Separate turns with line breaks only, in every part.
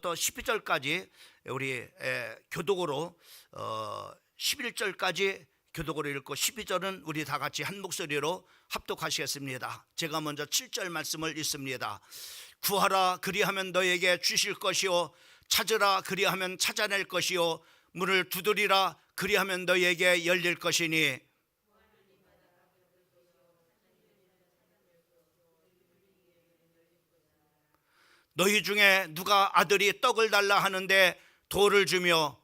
또 12절까지 우리 교독으로 11절까지 교독으로 읽고 12절은 우리 다 같이 한 목소리로 합독하시겠습니다. 제가 먼저 7절 말씀을 읽습니다. 구하라 그리하면 너에게 주실 것이요 찾으라 그리하면 찾아낼 것이요 문을 두드리라 그리하면 너에게 열릴 것이니 너희 중에 누가 아들이 떡을 달라 하는데 돌을 주며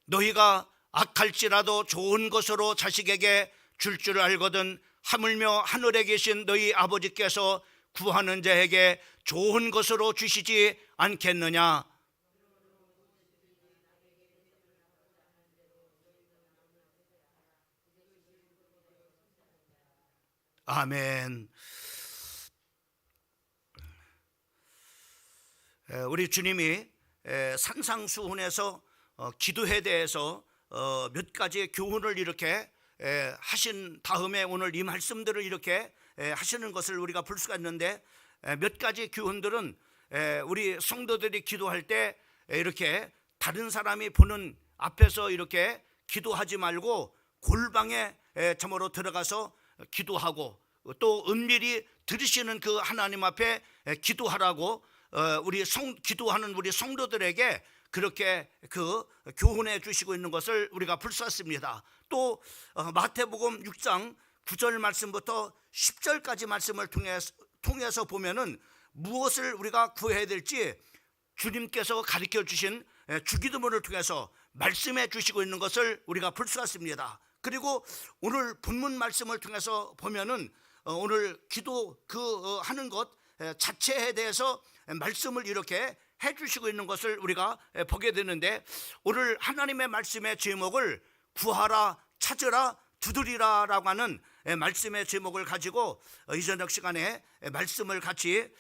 너희가 악할지라도 좋은 것으로 자식에게 줄 줄 알거든 하물며 하늘에 계신 너희 아버지께서 구하는 자에게 좋은 것으로 주시지 않겠느냐. 아멘. 우리 주님이 산상수훈에서 기도에 대해서 몇 가지의 교훈을 이렇게 하신 다음에 오늘 이 말씀들을 이렇게 하시는 것을 우리가 볼 수가 있는데, 몇 가지 교훈들은 우리 성도들이 기도할 때 이렇게 다른 사람이 보는 앞에서 이렇게 기도하지 말고 골방에 참으로 들어가서 기도하고 또 은밀히 들으시는 그 하나님 앞에 기도하라고 기도하는 우리 성도들에게 그렇게 그 교훈해 주시고 있는 것을 우리가 볼 수 있습니다. 또 마태복음 6장 9절 말씀부터 10절까지 말씀을 통해서 보면은 무엇을 우리가 구해야 될지 주님께서 가르쳐 주신 주기도문을 통해서 말씀해 주시고 있는 것을 우리가 볼 수 있습니다. 그리고 오늘 본문 말씀을 통해서 보면은 오늘 기도 하는 것 자체에 대해서 말씀을 이렇게 해주시고 있는 것을 우리가 보게 되는데, 오늘 하나님의 말씀의 제목을 구하라 찾으라 두드리라 라고 하는 말씀의 제목을 가지고 이 저녁 시간에 말씀을 같이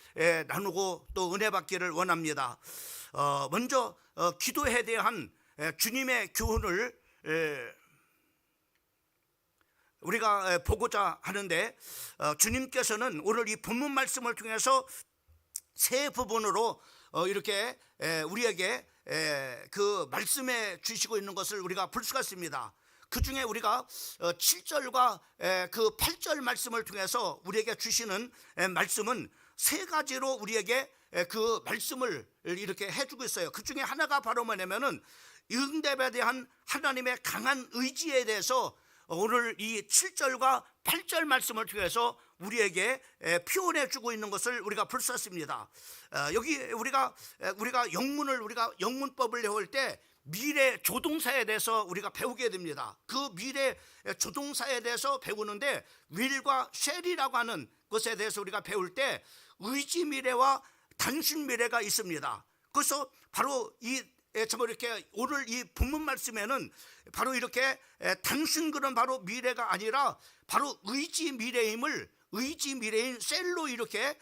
나누고 또 은혜 받기를 원합니다. 먼저 기도에 대한 주님의 교훈을 우리가 보고자 하는데, 주님께서는 오늘 이 본문 말씀을 통해서 세 부분으로 이렇게 우리에게 그 말씀해 주시고 있는 것을 우리가 볼 수가 있습니다. 그 중에 우리가 7절과 그 8절 말씀을 통해서 우리에게 주시는 말씀은 세 가지로 우리에게 그 말씀을 이렇게 해주고 있어요. 그 중에 하나가 바로 뭐냐면은 응답에 대한 하나님의 강한 의지에 대해서 오늘 이 7절과 8절 말씀을 통해서 우리에게 표현해 주고 있는 것을 우리가 볼 수 있습니다. 여기 우리가 영문법을 배울 때 미래 조동사에 대해서 우리가 배우게 됩니다. 그 미래 조동사에 대해서 배우는데 will과 shall이라고 하는 것에 대해서 우리가 배울 때 의지 미래와 단순 미래가 있습니다. 그래서 바로 이렇게 오늘 이 본문 말씀에는 바로 이렇게 단순 그런 바로 미래가 아니라 바로 의지 미래인 셀로 이렇게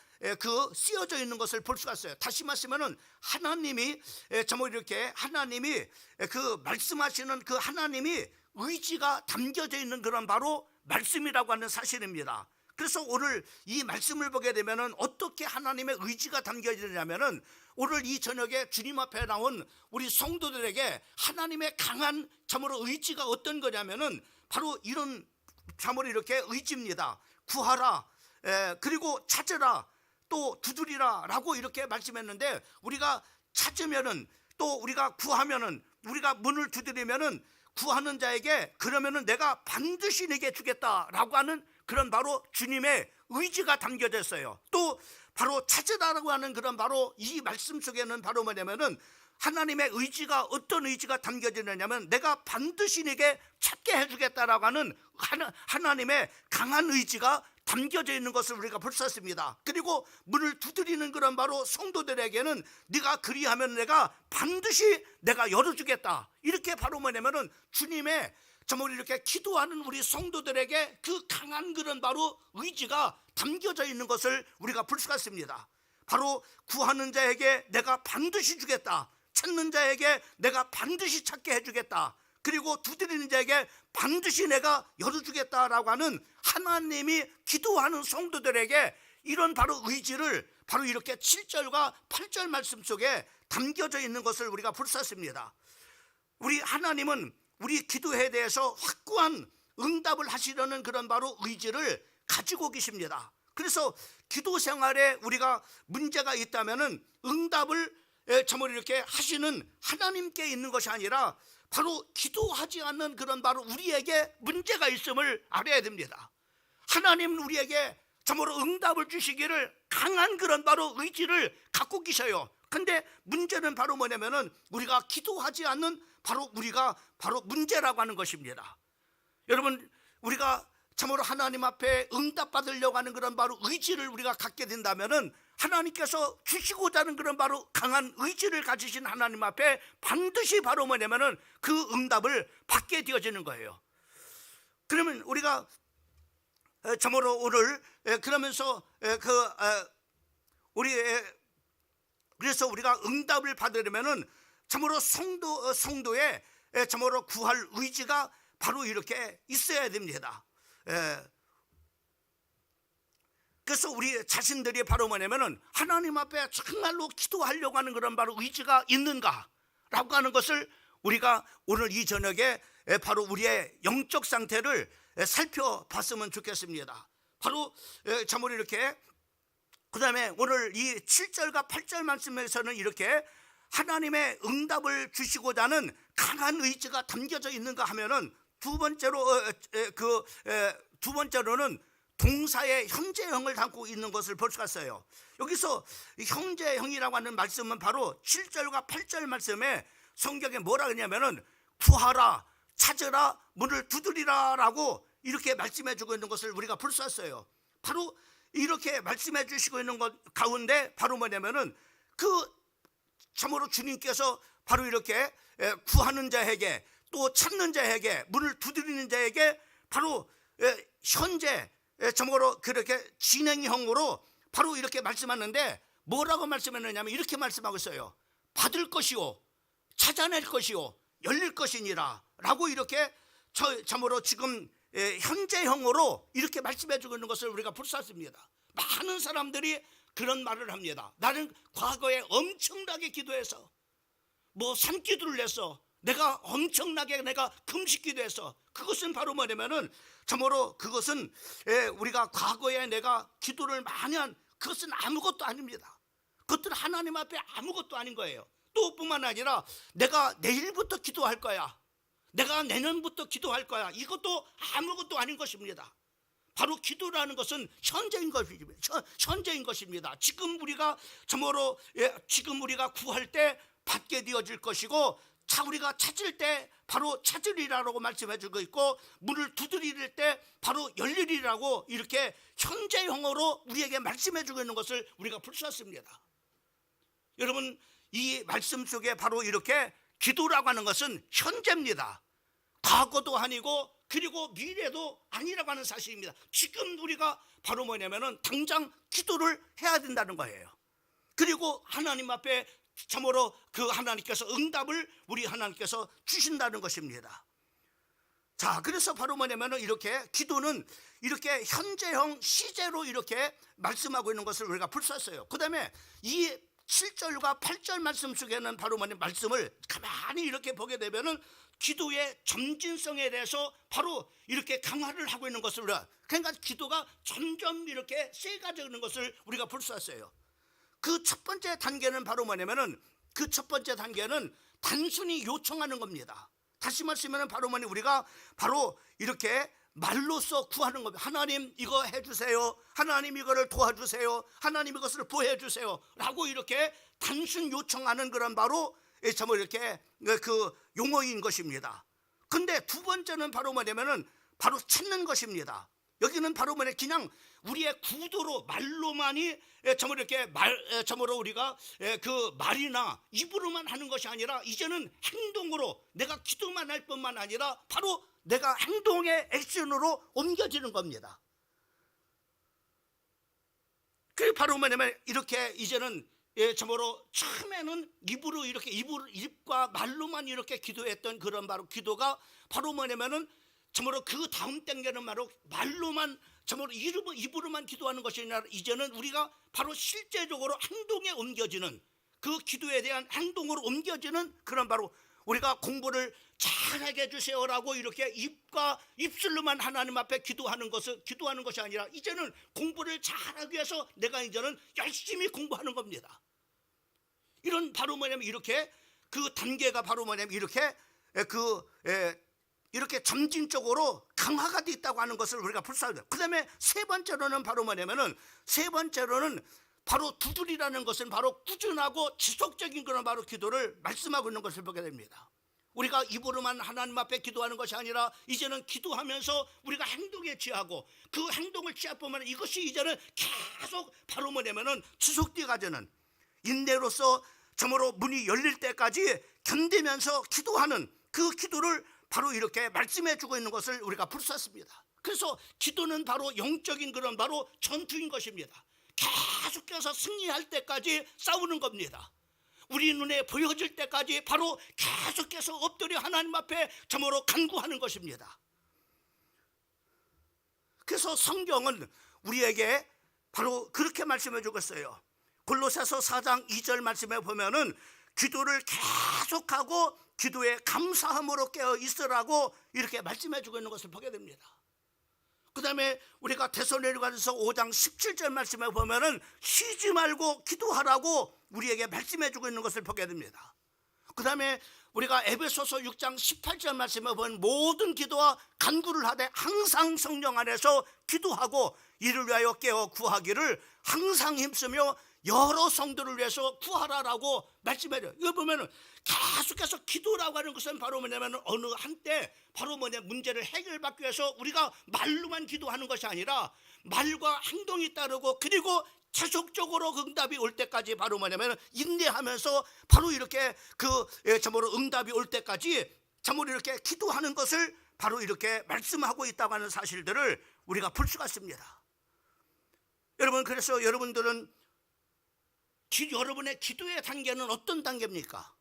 쓰여져 있는 것을 볼 수가 있어요. 다시 말씀하면은 하나님이 그 말씀하시는 그 하나님이 의지가 담겨져 있는 그런 바로 말씀이라고 하는 사실입니다. 그래서 오늘 이 말씀을 보게 되면은 어떻게 하나님의 의지가 담겨지느냐면은 오늘 이 저녁에 주님 앞에 나온 우리 성도들에게 하나님의 강한 참으로 의지가 어떤 거냐면은 바로 이런 참으로 이렇게 의지입니다. 구하라, 그리고 찾으라, 또 두드리라 라고 이렇게 말씀했는데, 우리가 찾으면은 또 우리가 구하면은 우리가 문을 두드리면은 구하는 자에게 그러면은 내가 반드시 내게 주겠다라고 하는 그런 바로 주님의 의지가 담겨져 있어요. 또 바로 찾으라고 하는 그런 바로 이 말씀 속에는 바로 뭐냐면은 하나님의 의지가 어떤 의지가 담겨지느냐면 내가 반드시 내게 찾게 해주겠다라고 하는 하나님의 강한 의지가 담겨져 있는 것을 우리가 볼 수 있습니다. 그리고 문을 두드리는 그런 바로 성도들에게는 네가 그리하면 내가 반드시 내가 열어주겠다, 이렇게 바로 뭐냐면은 주님의 정말 이렇게 기도하는 우리 성도들에게 그 강한 그런 바로 의지가 담겨져 있는 것을 우리가 볼 수가 있습니다. 바로 구하는 자에게 내가 반드시 주겠다, 찾는 자에게 내가 반드시 찾게 해주겠다, 그리고 두드리는 자에게 반드시 내가 열어주겠다라고 하는 하나님이 기도하는 성도들에게 이런 바로 의지를 바로 이렇게 7절과 8절 말씀 속에 담겨져 있는 것을 우리가 볼 수 있습니다. 우리 하나님은 우리 기도에 대해서 확고한 응답을 하시려는 그런 바로 의지를 가지고 계십니다. 그래서 기도 생활에 우리가 문제가 있다면은 응답을 참으로 이렇게 하시는 하나님께 있는 것이 아니라 바로 기도하지 않는 그런 바로 우리에게 문제가 있음을 알아야 됩니다. 하나님은 우리에게 참으로 응답을 주시기를 강한 그런 바로 의지를 갖고 계셔요. 근데 문제는 바로 뭐냐면은 우리가 기도하지 않는 바로 우리가 바로 문제라고 하는 것입니다. 여러분, 우리가 참으로 하나님 앞에 응답받으려고 하는 그런 바로 의지를 우리가 갖게 된다면은 하나님께서 주시고자 하는 그런 바로 강한 의지를 가지신 하나님 앞에 반드시 바로 뭐냐면은 그 응답을 받게 되어지는 거예요. 그러면 우리가 참으로 오늘 그러면서 그래서 우리가 응답을 받으려면은 참으로 성도의 참으로 구할 의지가 바로 이렇게 있어야 됩니다. 그래서 우리 자신들이 바로 뭐냐면은 하나님 앞에 정말로 기도하려고 하는 그런 바로 의지가 있는가라고 하는 것을 우리가 오늘 이 저녁에 바로 우리의 영적 상태를 살펴봤으면 좋겠습니다. 바로 참으로 이렇게 그 다음에 오늘 이 7절과 8절 말씀에서는 이렇게 하나님의 응답을 주시고자 하는 강한 의지가 담겨져 있는가 하면은 두 번째로는 동사의 현재형을 담고 있는 것을 볼 수가 있어요. 여기서 현재형이라고 하는 말씀은 바로 7절과 8절 말씀에 성경에 뭐라 그러냐면은 구하라, 찾으라, 문을 두드리라 라고 이렇게 말씀해 주고 있는 것을 우리가 볼 수 있어요. 바로 이렇게 말씀해 주시고 있는 것 가운데 바로 뭐냐면은 참으로 주님께서 바로 이렇게 구하는 자에게 또 찾는 자에게 문을 두드리는 자에게 바로 현재 참으로 그렇게 진행형으로 바로 이렇게 말씀하는데 뭐라고 말씀했느냐면 이렇게 말씀하고 있어요. 받을 것이요 찾아낼 것이요 열릴 것이니라 라고 이렇게 참으로 지금 현재형으로 이렇게 말씀해 주고 있는 것을 우리가 볼 수 있습니다. 많은 사람들이 그런 말을 합니다. 나는 과거에 엄청나게 기도해서 산기도를 냈어. 내가 엄청나게 금식 기도해서 그것은 바로 뭐냐면은 참으로 그것은 우리가 과거에 내가 기도를 많이 한 그것은 아무것도 아닙니다. 그것은 하나님 앞에 아무것도 아닌 거예요. 또 뿐만 아니라 내가 내일부터 기도할 거야, 내가 내년부터 기도할 거야, 이것도 아무것도 아닌 것입니다. 바로 기도라는 것은 현재인 것입니다. 지금 우리가 참으로 지금 우리가 구할 때 받게 되어질 것이고 우리가 찾을 때 바로 찾으리라고 말씀해 주고 있고 문을 두드릴 때 바로 열리리라고 이렇게 현재형으로 우리에게 말씀해 주고 있는 것을 우리가 볼 수 있습니다. 여러분, 이 말씀 속에 바로 이렇게 기도라고 하는 것은 현재입니다. 과거도 아니고 그리고 미래도 아니라고 하는 사실입니다. 지금 우리가 바로 뭐냐면은 당장 기도를 해야 된다는 거예요. 그리고 하나님 앞에 참으로 그 하나님께서 응답을 우리 하나님께서 주신다는 것입니다. 자, 그래서 바로 뭐냐면은 이렇게 기도는 이렇게 현재형 시제로 이렇게 말씀하고 있는 것을 우리가 볼 수 있어요. 그 다음에 이 7절과 8절 말씀 속에는 바로 뭐냐면 말씀을 가만히 이렇게 보게 되면은 기도의 점진성에 대해서 바로 이렇게 강화를 하고 있는 것을 그러니까 기도가 점점 이렇게 세가지는 것을 우리가 볼 수 있어요. 그 첫 번째 단계는 바로 뭐냐면은 그 첫 번째 단계는 단순히 요청하는 겁니다. 다시 말씀하면 바로 뭐니 우리가 바로 이렇게 말로써 구하는 겁니다. 하나님 이거 해주세요, 하나님 이거를 도와주세요, 하나님 이것을 보여주세요 라고 이렇게 단순 요청하는 그런 바로 참 이렇게 그 용어인 것입니다. 근데 두 번째는 바로 뭐냐면은 바로 찾는 것입니다. 여기는 바로 뭐냐 그냥 우리의 구도로 말로만이 참으로 이렇게 참으로 우리가 그 말이나 입으로만 하는 것이 아니라 이제는 행동으로 내가 기도만 할 뿐만 아니라 바로 내가 행동의 액션으로 옮겨지는 겁니다. 그 바로 뭐냐면 이렇게 이제는 참으로 처음에는 입과 말로만 이렇게 기도했던 그런 바로 기도가 바로 뭐냐면은 참으로 그 다음 단계는 바로 말로만 참으로 입으로만 기도하는 것이 아니라 이제는 우리가 바로 실제적으로 행동에 옮겨지는, 그 기도에 대한 행동으로 옮겨지는 그런, 바로 우리가 공부를 잘하게 해주세요라고 이렇게 입과 입술로만 하나님 앞에 기도하는 것이 아니라 이제는 공부를 잘하기 위해서 내가 이제는 열심히 공부하는 겁니다. 이런 바로 뭐냐면 이렇게 그 단계가 바로 뭐냐면 이렇게 점진적으로 강화가 되어 있다고 하는 것을 우리가 불사하죠. 그 다음에 세 번째로는 바로 두드리라는 것은 바로 꾸준하고 지속적인 그런 바로 기도를 말씀하고 있는 것을 보게 됩니다. 우리가 입으로만 하나님 앞에 기도하는 것이 아니라 이제는 기도하면서 우리가 행동에 취하고 그 행동을 취해보면 이것이 이제는 계속 바로 뭐냐면은 지속되어 가지는, 인내로서 참으로 문이 열릴 때까지 견디면서 기도하는 그 기도를 바로 이렇게 말씀해 주고 있는 것을 우리가 불사습니다. 그래서 기도는 바로 영적인 그런 바로 전투인 것입니다. 계속해서 승리할 때까지 싸우는 겁니다. 우리 눈에 보여질 때까지 바로 계속해서 엎드려 하나님 앞에 참으로 간구하는 것입니다. 그래서 성경은 우리에게 바로 그렇게 말씀해 주겠어요. 골로새서 4장 2절 말씀에 보면은 기도를 계속하고 기도에 감사함으로 깨어 있으라고 이렇게 말씀해 주고 있는 것을 보게 됩니다. 그 다음에 우리가 데살로니가서 5장 17절 말씀에 보면은 쉬지 말고 기도하라고 우리에게 말씀해 주고 있는 것을 보게 됩니다. 그 다음에 우리가 에베소서 6장 18절 말씀에 보면 모든 기도와 간구를 하되 항상 성령 안에서 기도하고 이를 위하여 깨어 구하기를 항상 힘쓰며 여러 성도를 위해서 구하라라고 말씀해줘요. 이거 보면은 계속해서 기도라고 하는 것은 바로 뭐냐면 어느 한때 바로 문제를 해결받기 위해서 우리가 말로만 기도하는 것이 아니라 말과 행동이 따르고, 그리고 계속적으로 응답이 올 때까지 바로 뭐냐면 인내하면서 바로 이렇게 참으로 응답이 올 때까지 참으로 이렇게 기도하는 것을 바로 이렇게 말씀하고 있다고 하는 사실들을 우리가 볼 수가 있습니다. 여러분, 그래서 여러분들은 여러분의 기도의 단계는 어떤 단계입니까?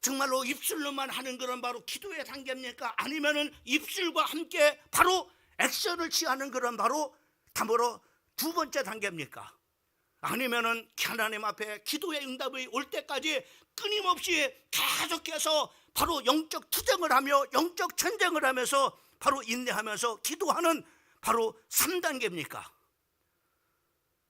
정말로 입술로만 하는 그런 바로 기도의 단계입니까? 아니면은 입술과 함께 바로 액션을 취하는 그런 바로 참으로 두 번째 단계입니까? 아니면은 하나님 앞에 기도의 응답이 올 때까지 끊임없이 계속해서 바로 영적 투쟁을 하며 영적 전쟁을 하면서 바로 인내하면서 기도하는 바로 3단계입니까?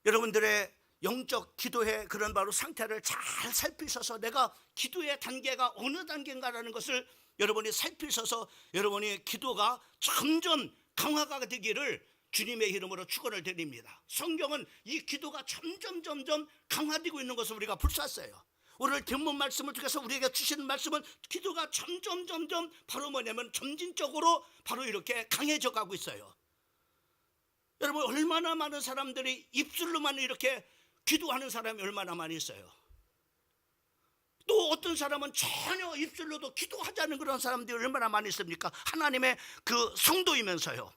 여러분들의 영적 기도의 그런 바로 상태를 잘 살피셔서 내가 기도의 단계가 어느 단계인가라는 것을 여러분이 살피셔서 여러분이 기도가 점점 강화가 되기를 주님의 이름으로 축원을 드립니다. 성경은 이 기도가 점점 강화되고 있는 것을 우리가 볼 수 있어요. 오늘 본문 말씀을 통해서 우리에게 주시는 말씀은 기도가 점점 바로 뭐냐면 점진적으로 바로 이렇게 강해져 가고 있어요. 여러분, 얼마나 많은 사람들이 입술로만 이렇게 기도하는 사람이 얼마나 많이 있어요. 또 어떤 사람은 전혀 입술로도 기도하지 않는 그런 사람들이 얼마나 많이 있습니까? 하나님의 그 성도이면서요.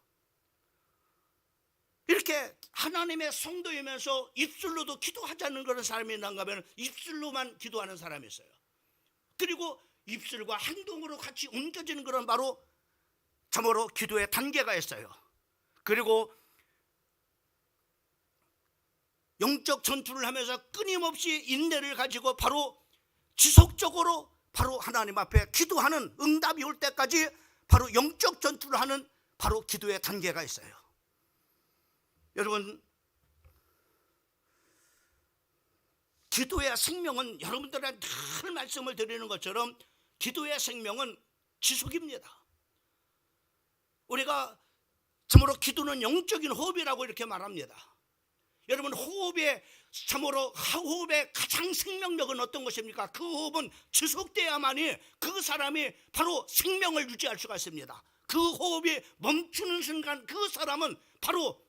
이렇게 하나님의 성도이면서 입술로도 기도하지 않는 그런 사람이 있는가 하면 입술로만 기도하는 사람이 있어요. 그리고 입술과 행동으로 같이 옮겨지는 그런 바로 참으로 기도의 단계가 있어요. 그리고 영적 전투를 하면서 끊임없이 인내를 가지고 바로 지속적으로 바로 하나님 앞에 기도하는, 응답이 올 때까지 바로 영적 전투를 하는 바로 기도의 단계가 있어요. 여러분, 기도의 생명은 여러분들한테 늘 말씀을 드리는 것처럼 기도의 생명은 지속입니다. 우리가 참으로 기도는 영적인 호흡이라고 이렇게 말합니다. 여러분, 호흡의 가장 생명력은 어떤 것입니까? 그 호흡은 지속돼야만이 그 사람이 바로 생명을 유지할 수가 있습니다. 그 호흡이 멈추는 순간 그 사람은 바로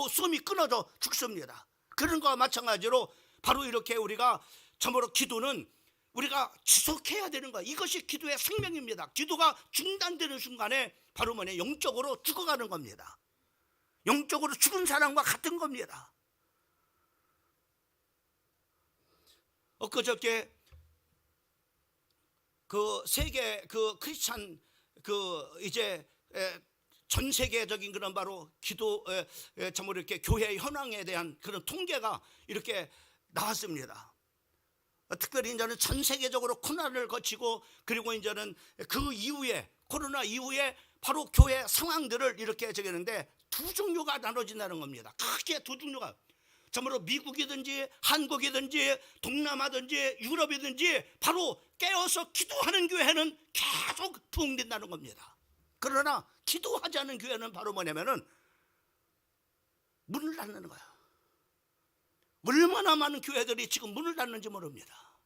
숨이 끊어져 죽습니다. 그런 것과 마찬가지로 바로 이렇게 우리가 참으로 기도는 우리가 지속해야 되는 거예요. 이것이 기도의 생명입니다. 기도가 중단되는 순간에 바로 영적으로 죽어가는 겁니다. 영적으로 죽은 사람과 같은 겁니다. 엊그저께 세계 크리스찬 이제 전 세계적인 그런 바로 기도 참으로 이렇게 교회 현황에 대한 그런 통계가 이렇게 나왔습니다. 특별히 이제는 전 세계적으로 코로나를 거치고 그리고 이제는 그 이후에 코로나 이후에 바로 교회 상황들을 이렇게 적였는데 두 종류가 나눠진다는 겁니다. 크게 두 종류가, 참으로 미국이든지 한국이든지 동남아든지 유럽이든지 바로 깨어서 기도하는 교회는 계속 부흥된다는 겁니다. 그러나 기도하지 않은 교회는 바로 뭐냐면은 문을 닫는 거야. 얼마나 많은 교회들이 지금 문을 닫는지 모릅니다.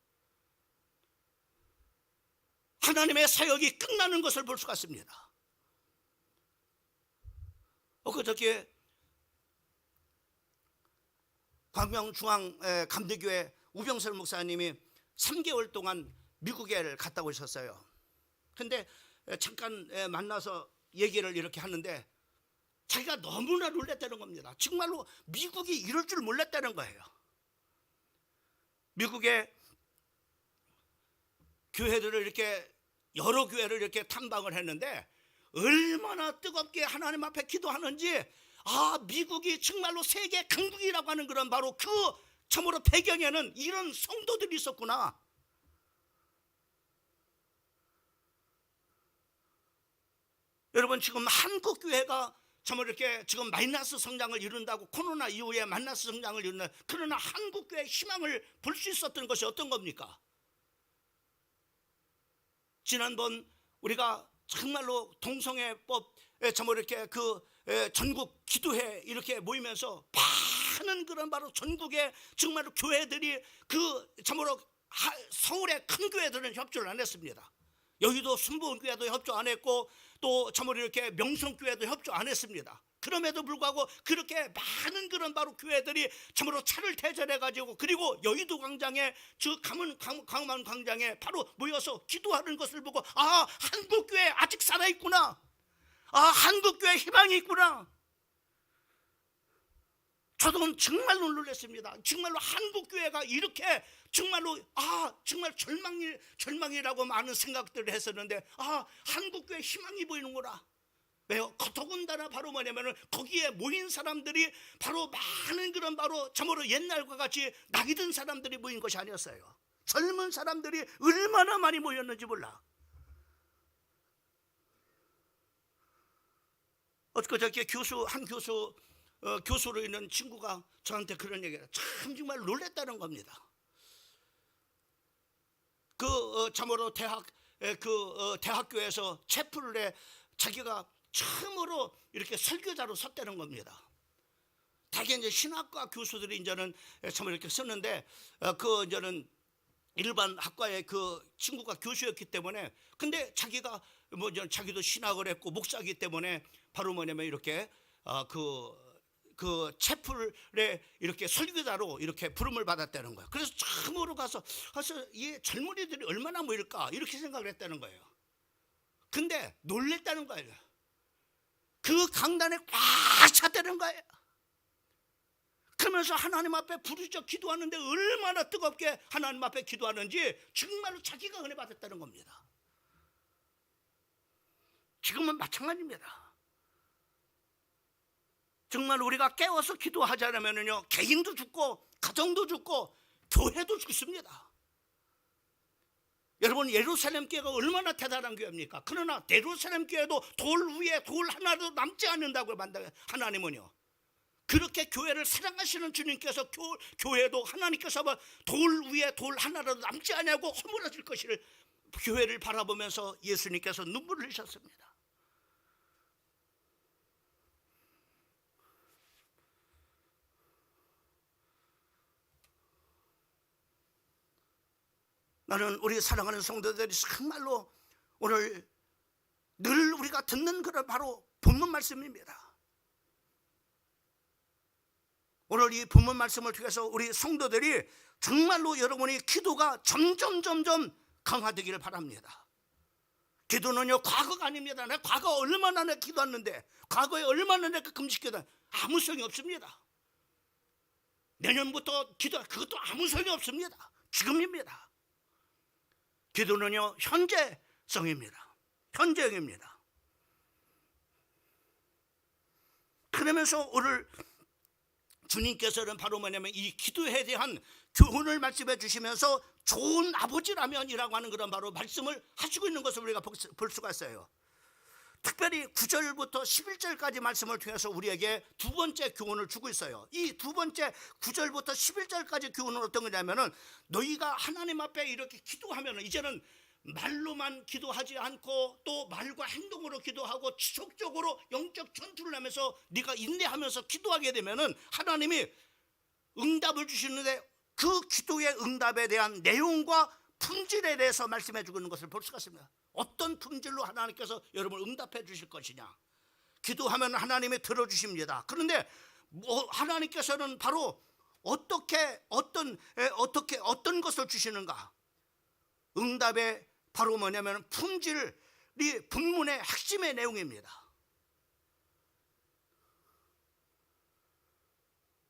하나님의 사역이 끝나는 것을 볼 수가 있습니다. 그저께 광명중앙감리교회 우병설 목사님이 3개월 동안 미국에 갔다 오셨어요. 근데 잠깐 만나서 얘기를 이렇게 하는데 자기가 너무나 놀랐다는 겁니다. 정말로 미국이 이럴 줄 몰랐다는 거예요. 미국의 교회들을 이렇게 여러 교회를 이렇게 탐방을 했는데 얼마나 뜨겁게 하나님 앞에 기도하는지, 미국이 정말로 세계 강국이라고 하는 그런 바로 그 참으로 배경에는 이런 성도들이 있었구나. 여러분, 지금 한국 교회가 참으로 이렇게 지금 마이너스 성장을 이룬다고, 코로나 이후에 마이너스 성장을 이룬다. 그러나 한국 교회의 희망을 볼 수 있었던 것이 어떤 겁니까? 지난번 우리가 정말로 동성애법 참으로 이렇게 그 전국 기도회 이렇게 모이면서 많은 그런 바로 전국의 정말로 교회들이 그 참으로 서울의 큰 교회들은 협조를 안 했습니다. 여의도 순복음교회도 협조 안 했고 또 참으로 이렇게 명성교회도 협조 안 했습니다. 그럼에도 불구하고 그렇게 많은 그런 바로 교회들이 참으로 차를 대절해 가지고 그리고 여의도 광장에 저 강만 광장에 바로 모여서 기도하는 것을 보고 한국교회 아직 살아있구나, 한국교회 희망이 있구나. 저도 정말로 놀랐습니다. 정말로 한국교회가 이렇게 정말로 정말 절망이라고 많은 생각들을 했었는데 한국교회 희망이 보이는구나. 왜요? 더군다나 바로 뭐냐면은 거기에 모인 사람들이 바로 많은 그런 바로 참으로 옛날과 같이 나이 든 사람들이 모인 것이 아니었어요. 젊은 사람들이 얼마나 많이 모였는지 몰라. 어저께 교수로 있는 친구가 저한테 그런 얘기를 참 정말 놀랬다는 겁니다. 참으로 대학교에서 채플에 자기가 처음으로 이렇게 설교자로 섰다는 겁니다. 대개 이제 신학과 교수들이 이제는 참 이렇게 썼는데 이제는 일반 학과의 그 친구가 교수였기 때문에, 근데 자기가 자기도 신학을 했고 목사이기 때문에 바로 뭐냐면 이렇게 그 채플에 이렇게 설교자로 이렇게 부름을 받았다는 거예요. 그래서 처음으로 가서 이 젊은이들이 얼마나 모일까 이렇게 생각을 했다는 거예요. 근데 놀랬다는 거예요. 그 강단에 꽉 찼다는 거예요. 그러면서 하나님 앞에 부르짖어 기도하는데 얼마나 뜨겁게 하나님 앞에 기도하는지 정말로 자기가 은혜 받았다는 겁니다. 지금은 마찬가지입니다. 정말 우리가 깨워서 기도하지 않으면요, 개인도 죽고 가정도 죽고 교회도 죽습니다. 여러분, 예루살렘 교회가 얼마나 대단한 교회입니까? 그러나 예루살렘 교회도 돌 위에 돌 하나도 남지 않는다고 하나님은요. 그렇게 교회를 사랑하시는 주님께서 교회도 하나님께서 돌 위에 돌 하나라도 남지 않냐고 허물어질 것을 교회를 바라보면서 예수님께서 눈물을 흘리셨습니다. 나는 우리 사랑하는 성도들이 정말로 오늘 늘 우리가 듣는 그런 바로 본문 말씀입니다. 오늘 이 본문 말씀을 통해서 우리 성도들이 정말로 여러분이 기도가 점점 강화되기를 바랍니다. 기도는요, 과거가 아닙니다. 내가 과거 얼마나 내가 기도했는데, 과거에 얼마나 내가 금식기도했는데 아무 소용이 없습니다. 내년부터 그것도 아무 소용이 없습니다. 지금입니다. 기도는요, 현재성입니다. 현재형입니다. 그러면서 오늘 주님께서는 바로 뭐냐면 이 기도에 대한 교훈을 말씀해 주시면서 좋은 아버지라면이라고 하는 그런 바로 말씀을 하시고 있는 것을 우리가 볼 수가 있어요. 특별히 9절부터 11절까지 말씀을 통해서 우리에게 두 번째 교훈을 주고 있어요. 이 두 번째 9절부터 11절까지 교훈은 어떤 거냐면은 너희가 하나님 앞에 이렇게 기도하면은 이제는 말로만 기도하지 않고 또 말과 행동으로 기도하고 지속적으로 영적 전투를 하면서 네가 인내하면서 기도하게 되면은 하나님이 응답을 주시는데 그 기도의 응답에 대한 내용과 품질에 대해서 말씀해 주고 있는 것을 볼 수가 있습니다. 어떤 품질로 하나님께서 여러분을 응답해 주실 것이냐. 기도하면 하나님이 들어주십니다. 그런데 하나님께서는 바로 어떤 것을 주시는가. 응답의 바로 뭐냐면 품질이 본문의 핵심의 내용입니다.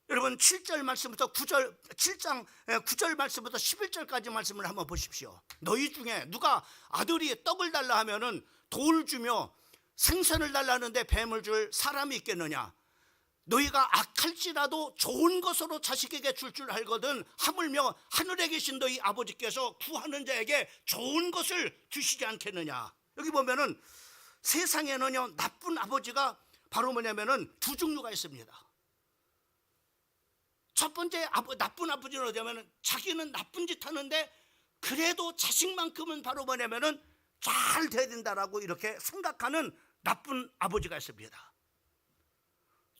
여러분 7절 말씀부터 7장 9절 말씀부터 11절까지 말씀을 한번 보십시오. 너희 중에 누가 아들이 떡을 달라 하면은 돌을 주며 생선을 달라는데 뱀을 줄 사람이 있겠느냐. 너희가 악할지라도 좋은 것으로 자식에게 줄 알거든 하물며 하늘에 계신 너희 아버지께서 구하는 자에게 좋은 것을 주시지 않겠느냐. 여기 보면은 세상에는요 나쁜 아버지가 바로 뭐냐면은 두 종류가 있습니다. 첫 번째 나쁜 아버지는 어디냐면은 자기는 나쁜 짓 하는데 그래도 자식만큼은 바로 뭐냐면은 잘 돼야 된다라고 이렇게 생각하는 나쁜 아버지가 있습니다.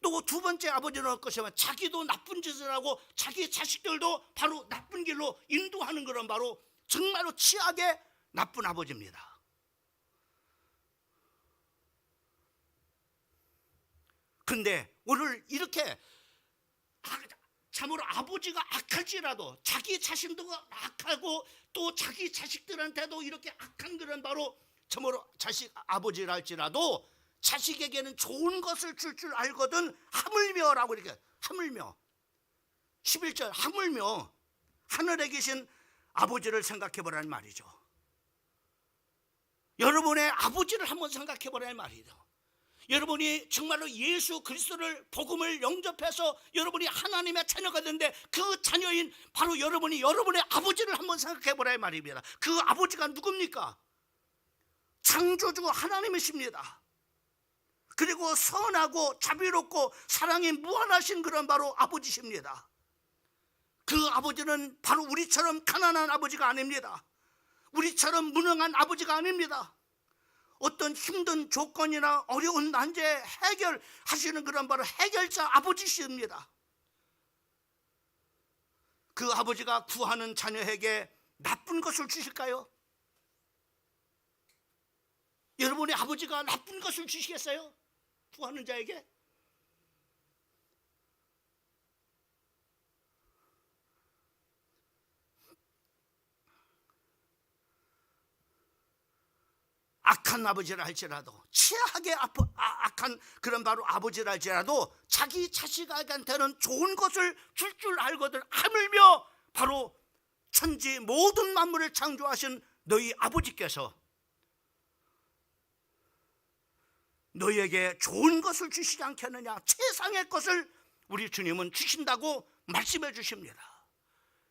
또 두 번째 아버지는 어떠냐면 자기도 나쁜 짓을 하고 자기 자식들도 바로 나쁜 길로 인도하는 그런 바로 정말로 치악의 나쁜 아버지입니다. 근데 오늘 이렇게 참으로 아버지가 악할지라도 자기 자신도 악하고 또 자기 자식들한테도 이렇게 악한 그런 바로 참으로 자식 아버지랄지라도 자식에게는 좋은 것을 줄 알거든 하물며라고 이렇게 하물며 11절 하물며 하늘에 계신 아버지를 생각해 보라는 말이죠. 여러분의 아버지를 한번 생각해 보라는 말이죠. 여러분이 정말로 예수 그리스도를 복음을 영접해서 여러분이 하나님의 자녀가 되는데 그 자녀인 바로 여러분이 여러분의 아버지를 한번 생각해 보라는 말입니다. 그 아버지가 누굽니까? 창조주 하나님이십니다. 그리고 선하고 자비롭고 사랑이 무한하신 그런 바로 아버지십니다. 그 아버지는 바로 우리처럼 가난한 아버지가 아닙니다. 우리처럼 무능한 아버지가 아닙니다. 어떤 힘든 조건이나 어려운 난제 해결하시는 그런 바로 해결자 아버지십니다. 그 아버지가 구하는 자녀에게 나쁜 것을 주실까요? 여러분의 아버지가 나쁜 것을 주시겠어요? 구하는 자에게? 악한 아버지라 할지라도 치하게 악한 그런 바로 아버지라 할지라도 자기 자식한테는 좋은 것을 줄 알거든 하물며 바로 천지 모든 만물을 창조하신 너희 아버지께서 너희에게 좋은 것을 주시지 않겠느냐. 최상의 것을 우리 주님은 주신다고 말씀해 주십니다.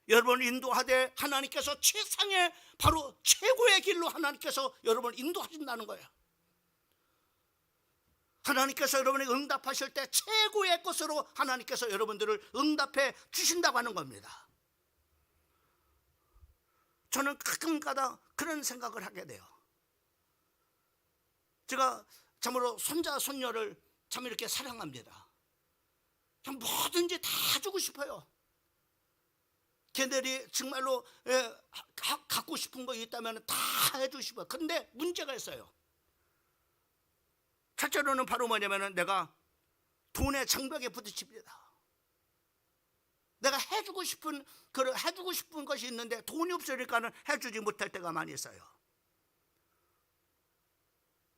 여러분을 인도하되 하나님께서 최상의 바로 최고의 길로 하나님께서 여러분을 인도하신다는 거예요. 하나님께서 여러분에게 응답하실 때 최고의 것으로 하나님께서 여러분들을 응답해 주신다고 하는 겁니다. 저는 가끔가다 그런 생각을 하게 돼요. 제가 참으로 손자 손녀를 참 이렇게 사랑합니다. 참 뭐든지 다 주고 싶어요. 걔들이 정말로 갖고 싶은 거 있다면 다 해주고 싶어요. 그런데 문제가 있어요. 첫째로는 바로 뭐냐면 내가 돈의 장벽에 부딪힙니다. 내가 해주고 싶은 것이 있는데 돈이 없으니까는 해주지 못할 때가 많이 있어요.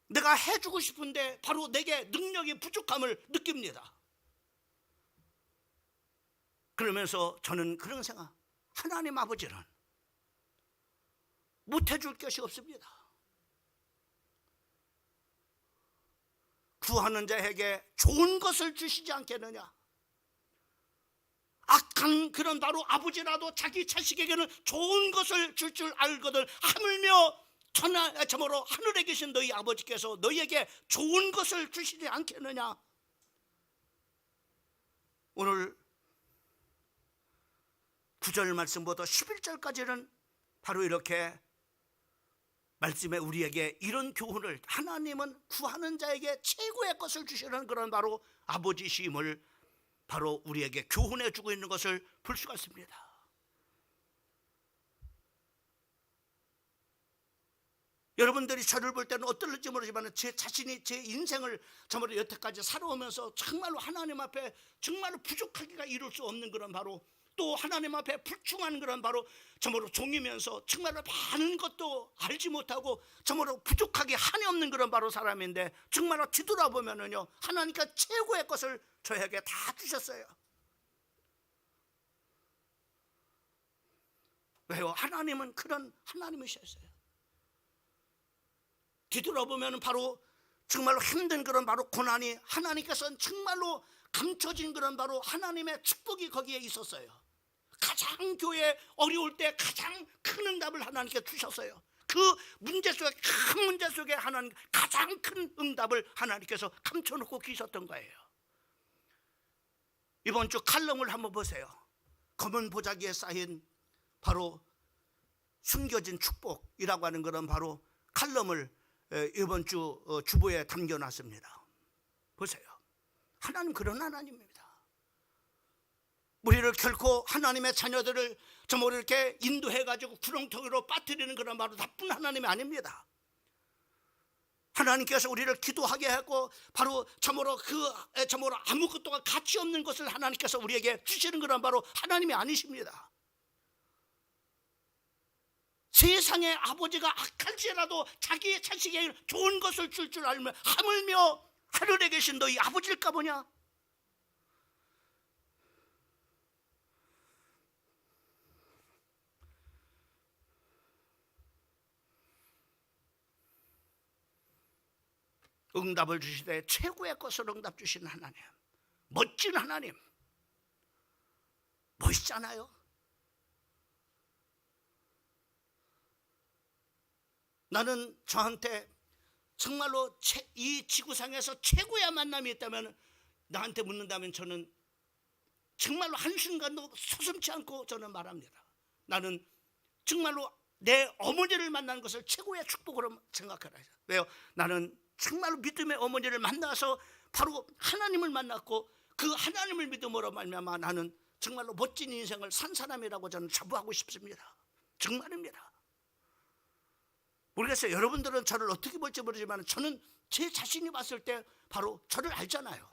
내가 해주고 싶은데 바로 내게 능력이 부족함을 느낍니다. 그러면서 저는 그런 생각, 하나님 아버지는 못해줄 것이 없습니다. 구하는 자에게 좋은 것을 주시지 않겠느냐. 악한 그런 바로 아버지라도 자기 자식에게는 좋은 것을 줄 줄 알거든 하물며 참으로 하늘에 계신 너희 아버지께서 너희에게 좋은 것을 주시지 않겠느냐. 오늘 9절 말씀부터 11절까지는 바로 이렇게 말씀에 우리에게 이런 교훈을, 하나님은 구하는 자에게 최고의 것을 주시는 그런 바로 아버지심을 바로 우리에게 교훈해 주고 있는 것을 볼 수가 있습니다. 여러분들이 저를 볼 때는 어떨지 모르지만 제 자신이 제 인생을 정말로 여태까지 살아오면서 정말로 하나님 앞에 정말로 부족하기가 이룰 수 없는 그런 바로, 또 하나님 앞에 불충한 그런 바로 정말로 종이면서 정말로 많은 것도 알지 못하고 정말로 부족하게 한이 없는 그런 바로 사람인데, 정말로 뒤돌아보면은요 하나님께서 최고의 것을 저에게 다 주셨어요. 왜요? 하나님은 그런 하나님이셨어요. 뒤돌아보면 바로 정말로 힘든 그런 바로 고난이 하나님께서는 정말로 감춰진 그런 바로 하나님의 축복이 거기에 있었어요. 가장 교회 어려울 때 가장 큰 응답을 하나님께 주셨어요. 그 문제 속에, 큰 문제 속에 하나님 가장 큰 응답을 하나님께서 감춰놓고 계셨던 거예요. 이번 주 칼럼을 한번 보세요. 검은 보자기에 쌓인 바로 숨겨진 축복이라고 하는 그런 바로 칼럼을 이번 주 주보에 담겨놨습니다. 보세요. 하나님 그런 하나님입니다. 우리를 결코 하나님의 자녀들을 정말 이렇게 인도해가지고 구렁텅이로 빠뜨리는 그런 바로 나쁜 하나님이 아닙니다. 하나님께서 우리를 기도하게 하고 바로 참으로 참으로 아무것도가 가치 없는 것을 하나님께서 우리에게 주시는 그런 바로 하나님이 아니십니다. 세상의 아버지가 악할지라도 자기의 자식에게 좋은 것을 줄 알면 하물며 하늘에 계신 너희 아버지일까 보냐. 응답을 주시되 최고의 것을 응답 주시는 하나님, 멋진 하나님, 멋있잖아요. 나는 저한테 정말로 이 지구상에서 최고의 만남이 있다면, 나한테 묻는다면 저는 정말로 한순간도 서슴지 않고 저는 말합니다. 나는 정말로 내 어머니를 만나는 것을 최고의 축복으로 생각하라. 왜요? 나는 정말로 믿음의 어머니를 만나서 바로 하나님을 만났고, 그 하나님을 믿음으로 말미암아 나는 정말로 멋진 인생을 산 사람이라고 저는 자부하고 싶습니다. 정말입니다. 모르겠어요. 여러분들은 저를 어떻게 볼지 모르지만 저는 제 자신이 봤을 때 바로 저를 알잖아요.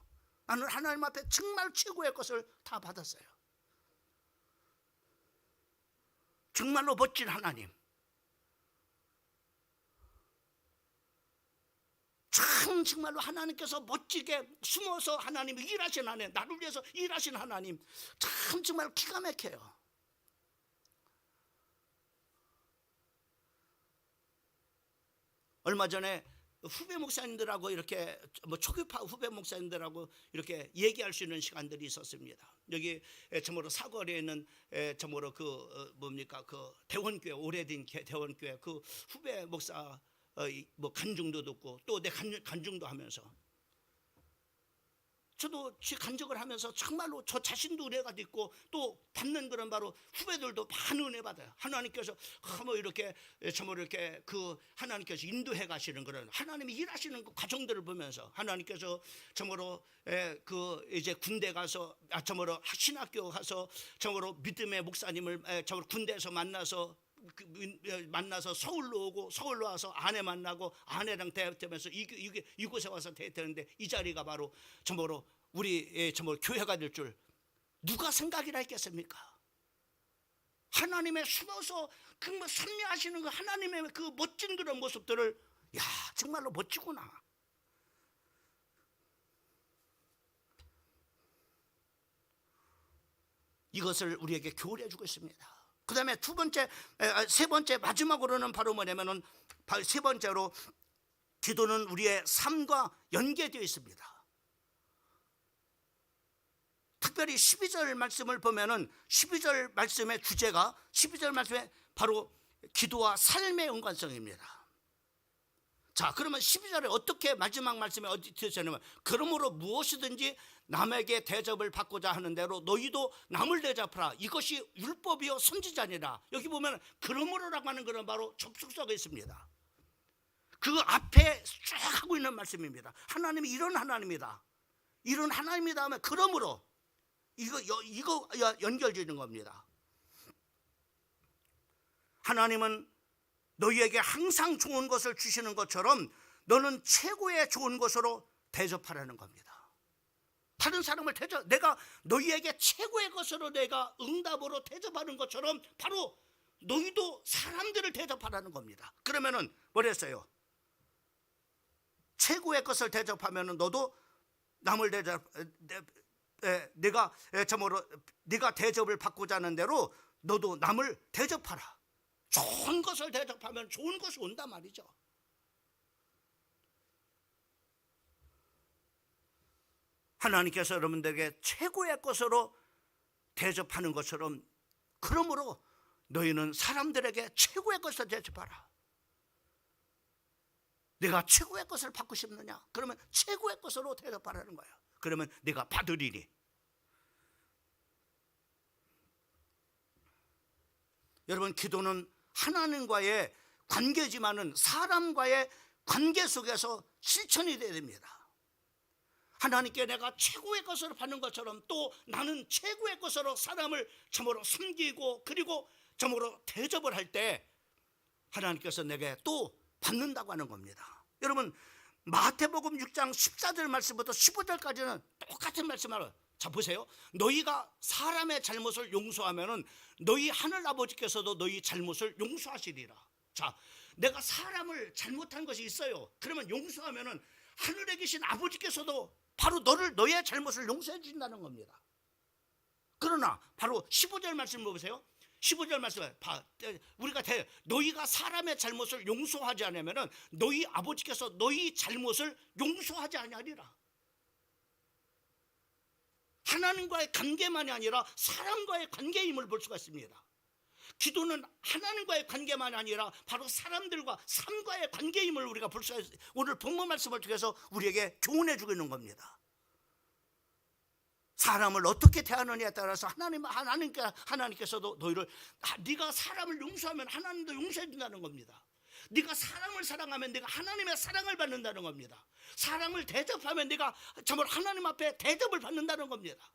나는 하나님 앞에 정말 최고의 것을 다 받았어요. 정말로 멋진 하나님, 참 정말로 하나님께서 멋지게 숨어서 하나님이 일하신 하나님, 나를 위해서 일하신 하나님, 참 정말 기가 막혀요. 얼마 전에 후배 목사님들하고 이렇게 초교파 후배 목사님들하고 이렇게 얘기할 수 있는 시간들이 있었습니다. 여기 참으로 사거리에 있는 참으로 그 대원교회, 오래된 대원교회 그 후배 목사 간증도 듣고 또 내 간증도 하면서 저도 제 간증을 하면서 정말로 저 자신도 은혜가 있고 또 받는 그런 바로 후배들도 많은 은혜 받아요. 하나님께서 이렇게 참으로 이렇게 그 하나님께서 인도해 가시는 그런 하나님이 일하시는 그 과정들을 보면서, 하나님께서 참으로 그 이제 군대 가서 참으로 신학교 가서 참으로 믿음의 목사님을 참으로 군대에서 만나서 서울로 오고, 서울로 와서 아내 만나고 아내랑 대화하면서 이곳에 와서 대화하는데, 이 자리가 바로 참으로 우리 참으로 교회가 될 줄 누가 생각이나 했겠습니까? 하나님의 숨어서 그 선미하시는 그 하나님의 그 멋진 그런 모습들을, 야 정말로 멋지구나. 이것을 우리에게 교훈해 주고 있습니다. 그 다음에 세 번째 마지막으로는 바로 뭐냐면은 세 번째로 기도는 우리의 삶과 연계되어 있습니다. 특별히 12절 말씀을 보면은 12절 말씀의 주제가 12절 말씀에 바로 기도와 삶의 연관성입니다. 자, 그러면 12절에 어떻게 마지막 말씀에 어디 들으셨냐면, 그러므로 무엇이든지 남에게 대접을 받고자 하는 대로 너희도 남을 대접하라. 이것이 율법이요 선지자니라. 여기 보면 그러므로라고 하는 것은 바로 접속사가 있습니다. 그 앞에 쭉 하고 있는 말씀입니다. 하나님이 이런 하나님이다. 이런 하나님이다 하면 그러므로 이거 연결되는 겁니다. 하나님은 너희에게 항상 좋은 것을 주시는 것처럼 너는 최고의 좋은 것으로 대접하라는 겁니다. 다른 사람을 내가 너희에게 최고의 것으로 내가 응답으로 대접하는 것처럼 바로 너희도 사람들을 대접하라는 겁니다. 그러면은 뭐랬어요? 최고의 것을 대접하면은 너도 남을 네가 대접을 받고자 하는 대로 너도 남을 대접하라. 좋은 것을 대접하면 좋은 것이 온단 말이죠. 하나님께서 여러분들에게 최고의 것으로 대접하는 것처럼, 그러므로 너희는 사람들에게 최고의 것을 대접하라. 내가 최고의 것을 받고 싶느냐? 그러면 최고의 것으로 대접하라는 거예요. 그러면 내가 받으리니. 여러분, 기도는 하나님과의 관계지만은 사람과의 관계 속에서 실천이 되어야 됩니다. 하나님께 내가 최고의 것을 받는 것처럼 또 나는 최고의 것으로 사람을 참으로 섬기고 그리고 참으로 대접을 할 때 하나님께서 내게 또 받는다고 하는 겁니다. 여러분, 마태복음 6장 14절 말씀부터 15절까지는 똑같은 말씀을, 자 보세요. 너희가 사람의 잘못을 용서하면은 너희 하늘 아버지께서도 너희 잘못을 용서하시리라. 자, 내가 사람을 잘못한 것이 있어요. 그러면 용서하면은 하늘에 계신 아버지께서도 바로 너의 잘못을 용서해 주신다는 겁니다. 그러나 바로 15절 말씀 보세요. 15절 말씀에 너희가 사람의 잘못을 용서하지 않으면은 너희 아버지께서 너희 잘못을 용서하지 아니하리라. 하나님과의 관계만이 아니라 사람과의 관계임을 볼 수가 있습니다. 기도는 하나님과의 관계만이 아니라 바로 사람들과 삶과의 관계임을 우리가 볼 수가 있어요. 오늘 본문 말씀을 통해서 우리에게 교훈해 주고 있는 겁니다. 사람을 어떻게 대하느냐에 따라서 하나님께서도 너희를, 네가 사람을 용서하면 하나님도 용서해 준다는 겁니다. 네가 사람을 사랑하면 네가 하나님의 사랑을 받는다는 겁니다. 사람을 대접하면 네가 정말 하나님 앞에 대접을 받는다는 겁니다.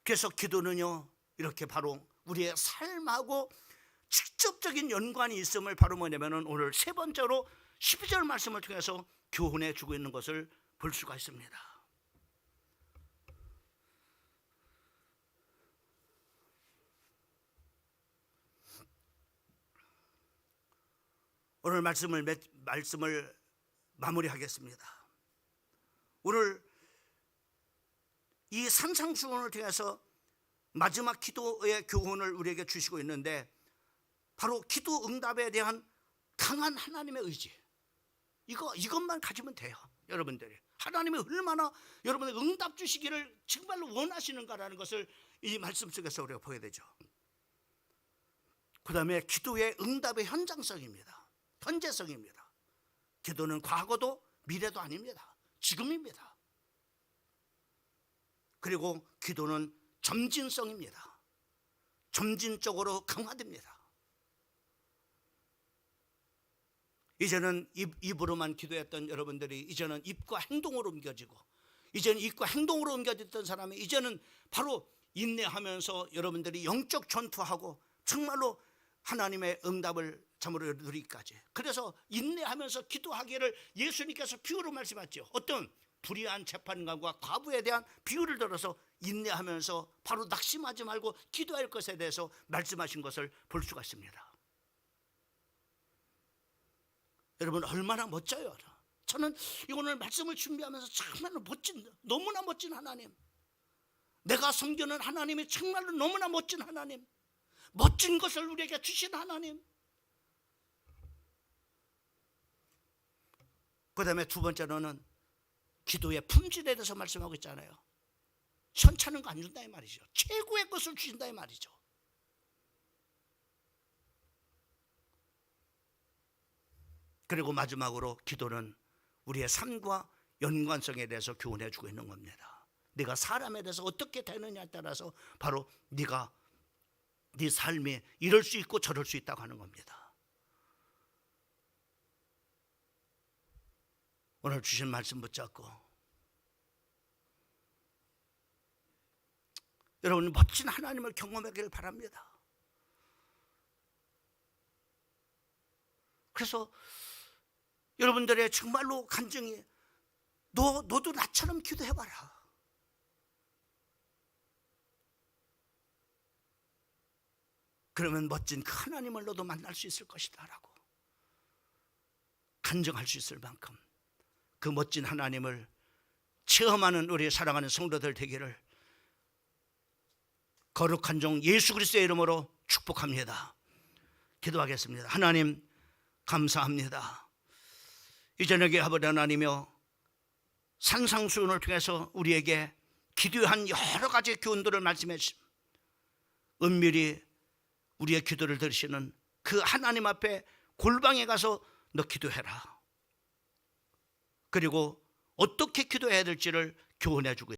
그래서 기도는요, 이렇게 바로 우리의 삶하고 직접적인 연관이 있음을 바로 뭐냐면은 오늘 세 번째로 12절 말씀을 통해서 교훈해 주고 있는 것을 볼 수가 있습니다. 오늘 말씀을 마무리하겠습니다. 오늘 이 산상수훈을 통해서 마지막 기도의 교훈을 우리에게 주시고 있는데, 바로 기도 응답에 대한 강한 하나님의 의지, 이것만 가지면 돼요. 여러분들이 하나님이 얼마나 여러분에게 응답 주시기를 정말로 원하시는가라는 것을 이 말씀 속에서 우리가 보게 되죠. 그 다음에 기도의 응답의 현장성입니다. 현재성입니다. 기도는 과거도 미래도 아닙니다. 지금입니다. 그리고 기도는 점진성입니다. 점진적으로 강화됩니다. 이제는 입으로만 기도했던 여러분들이 이제는 입과 행동으로 옮겨지고, 이제는 입과 행동으로 옮겨졌던 사람이 이제는 바로 인내하면서 여러분들이 영적 전투하고 정말로 하나님의 응답을 참으로 누리기까지. 그래서 인내하면서 기도하기를 예수님께서 비유로 말씀하셨죠. 어떤 불의한 재판관과 과부에 대한 비유를 들어서 인내하면서 바로 낙심하지 말고 기도할 것에 대해서 말씀하신 것을 볼 수가 있습니다. 여러분, 얼마나 멋져요. 저는 오늘 말씀을 준비하면서 정말로 너무나 멋진 하나님, 내가 섬기는 하나님이 정말로 너무나 멋진 하나님, 멋진 것을 우리에게 주신 하나님. 그 다음에 두 번째로는 기도의 품질에 대해서 말씀하고 있잖아요. 현찮은 거 안 준다 이 말이죠. 최고의 것을 주신다 이 말이죠. 그리고 마지막으로 기도는 우리의 삶과 연관성에 대해서 교훈해 주고 있는 겁니다. 네가 사람에 대해서 어떻게 되느냐에 따라서 바로 네가 네 삶이 이럴 수 있고 저럴 수 있다고 하는 겁니다. 오늘 주신 말씀 붙잡고 여러분 멋진 하나님을 경험하기를 바랍니다. 그래서 여러분들의 정말로 간증이 너도 나처럼 기도해봐라. 그러면 멋진 그 하나님을 너도 만날 수 있을 것이다 라고 간증할 수 있을 만큼 그 멋진 하나님을 체험하는 우리 사랑하는 성도들 되기를 거룩한 종 예수 그리스도의 이름으로 축복합니다. 기도하겠습니다. 하나님 감사합니다. 이 저녁에 아버지 하나님이여 산상수훈을 통해서 우리에게 기도의 한 여러 가지 교훈들을 말씀해 주십니다. 은밀히 우리의 기도를 들으시는 그 하나님 앞에 골방에 가서 너 기도해라. 그리고 어떻게 기도해야 될지를 교훈해 주고